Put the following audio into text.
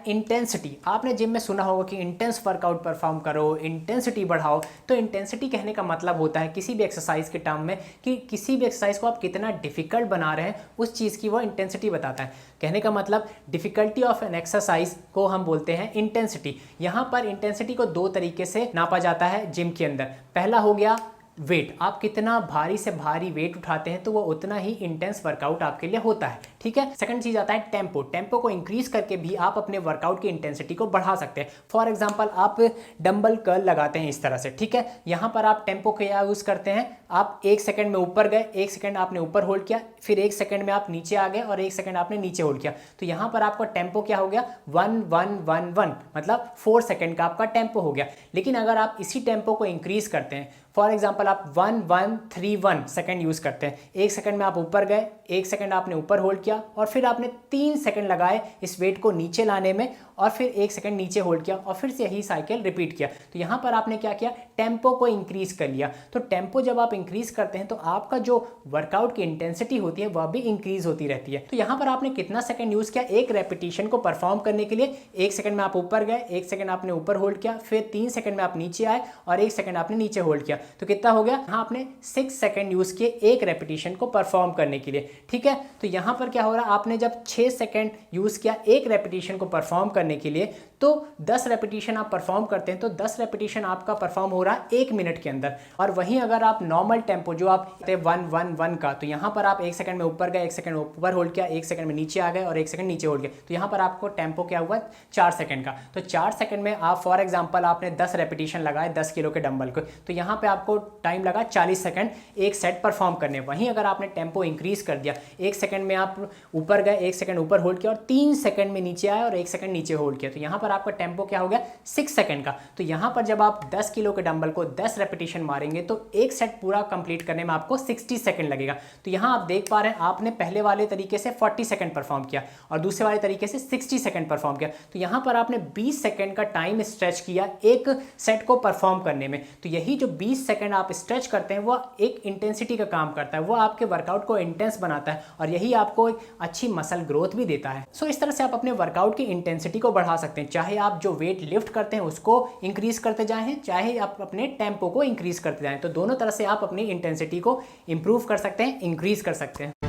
Intensity. आपने gym में सुना होगा कि इंटेंस वर्कआउट परफॉर्म करो, इंटेंसिटी बढ़ाओ। तो इंटेंसिटी कहने का मतलब होता है किसी भी एक्सरसाइज के टर्म में कि किसी भी एक्सरसाइज को आप कितना डिफिकल्ट बना रहे हैं, उस चीज़ की वो इंटेंसिटी बताता है। कहने का मतलब डिफिकल्टी ऑफ एन एक्सरसाइज को हम बोलते हैं इंटेंसिटी। यहाँ पर इंटेंसिटी को दो तरीके से नापा जाता है जिम के अंदर। पहला हो गया वेट, आप कितना भारी से भारी वेट उठाते हैं तो वो उतना ही इंटेंस वर्कआउट आपके लिए होता है, ठीक है। सेकंड चीज आता है टेम्पो। टेम्पो को इंक्रीज करके भी आप अपने वर्कआउट की इंटेंसिटी को बढ़ा सकते हैं। फॉर एग्जांपल आप डंबल कर्ल लगाते हैं इस तरह से, ठीक है। यहाँ पर आप टेम्पो क्या यूज करते हैं, आप 1 सेकंड में ऊपर गए, 1 सेकंड आपने ऊपर होल्ड किया, फिर 1 सेकंड में आप नीचे आ गए और 1 सेकंड आपने नीचे होल्ड किया। तो यहाँ पर आपका टेम्पो क्या हो गया, 1 1 1 1, मतलब 4 सेकंड का आपका टेम्पो हो गया। लेकिन अगर आप इसी टेम्पो को इंक्रीज करते हैं, फॉर एग्जाम्पल आप 1 1 3 1 सेकंड यूज करते हैं, 1 सेकंड में आप ऊपर गए, 1 सेकंड आपने ऊपर होल्ड किया और फिर आपने 3 सेकंड लगाए इस वेट को नीचे लाने में और फिर 1 सेकंड नीचे होल्ड किया और फिर से यही साइकिल रिपीट किया। तो यहाँ पर आपने क्या किया, टेम्पो को इंक्रीज कर लिया। तो टेम्पो जब आप इंक्रीज करते हैं तो आपका जो वर्कआउट की इंटेंसिटी होती है वह भी इंक्रीज होती रहती है। तो यहाँ पर आपने कितना सेकंड यूज किया, एक रेपिटेशन को परफॉर्म करने के लिए 1 सेकंड में आप ऊपर गए, 1 सेकंड आपने ऊपर होल्ड किया, फिर 3 सेकंड में आप नीचे आए और 1 सेकंड आपने नीचे होल्ड किया। तो कितना हो गया, यहाँ आपने 6 सेकंड यूज किए एक रेपिटेशन को परफॉर्म करने के लिए, ठीक है। तो यहाँ पर क्या हो रहा है, आपने जब 6 सेकंड यूज किया एक रेपिटेशन को परफॉर्म करने के लिए, तो 10 रेपिटेशन आप परफॉर्म करते हैं तो 10 रेपिटेशन आपका परफॉर्म हो रहा है 1 मिनट के अंदर। और वहीं अगर आप नॉर्मल टेम्पो जो आप 1 1 1 का, तो यहाँ पर आप 1 सेकंड में ऊपर गए, 1 सेकंड ऊपर होल्ड किया, 1 सेकंड में नीचे आ गए और 1 सेकंड नीचे होल्ड किया। तो यहाँ पर आपको टेम्पो क्या हुआ, 4 सेकंड का। तो 4 सेकंड में आप फॉर एग्जाम्पल आपने 10 रेपिटेशन लगाए 10 किलो के डंबल को, तो यहाँ पे आपको टाइम लगा 40 सेकंड एक सेट परफॉर्म करने। वहीं अगर आपने टेम्पो इंक्रीज कर दिया, 1 सेकंड में आप ऊपर गए, 1 सेकंड ऊपर होल्ड किया और 3 सेकंड में नीचे आए और 1 सेकंड नीचे होल्ड किया, तो यहाँ पर आपका टेम्पो क्या हो गया, 6 सेकंड का। तो यहाँ पर जब आप 10 किलो के डंबल को 10 रेपिटेशन मारेंगे तो एक सेट पूरा कंप्लीट करने में आपको 60 सेकंड लगेगा। तो यहाँ आप देख पा रहे हैं आपने पहले वाले तरीके से 40 सेकंड परफॉर्म किया और दूसरे वाले तरीके से 60 सेकंड परफॉर्म किया। तो यहाँ पर आपने 20 सेकंड का टाइम स्ट्रेच किया एक सेट को परफॉर्म करने में। तो यही जो 20 सेकंड आप स्ट्रेच करते हैं वो एक इंटेंसिटी का काम करता है, वो आपके वर्कआउट को इंटेंस बनाता है और यही आपको एक अच्छी मसल ग्रोथ भी देता है। सो इस तरह से आप अपने वर्कआउट की इंटेंसिटी को बढ़ा सकते हैं, चाहे आप जो वेट लिफ्ट करते हैं उसको इंक्रीज करते जाएं, चाहे आप अपने टेम्पो को इंक्रीज करते जाएं। तो दोनों तरह से आप अपनी इंटेंसिटी को इंप्रूव कर सकते हैं, इंक्रीज कर सकते हैं।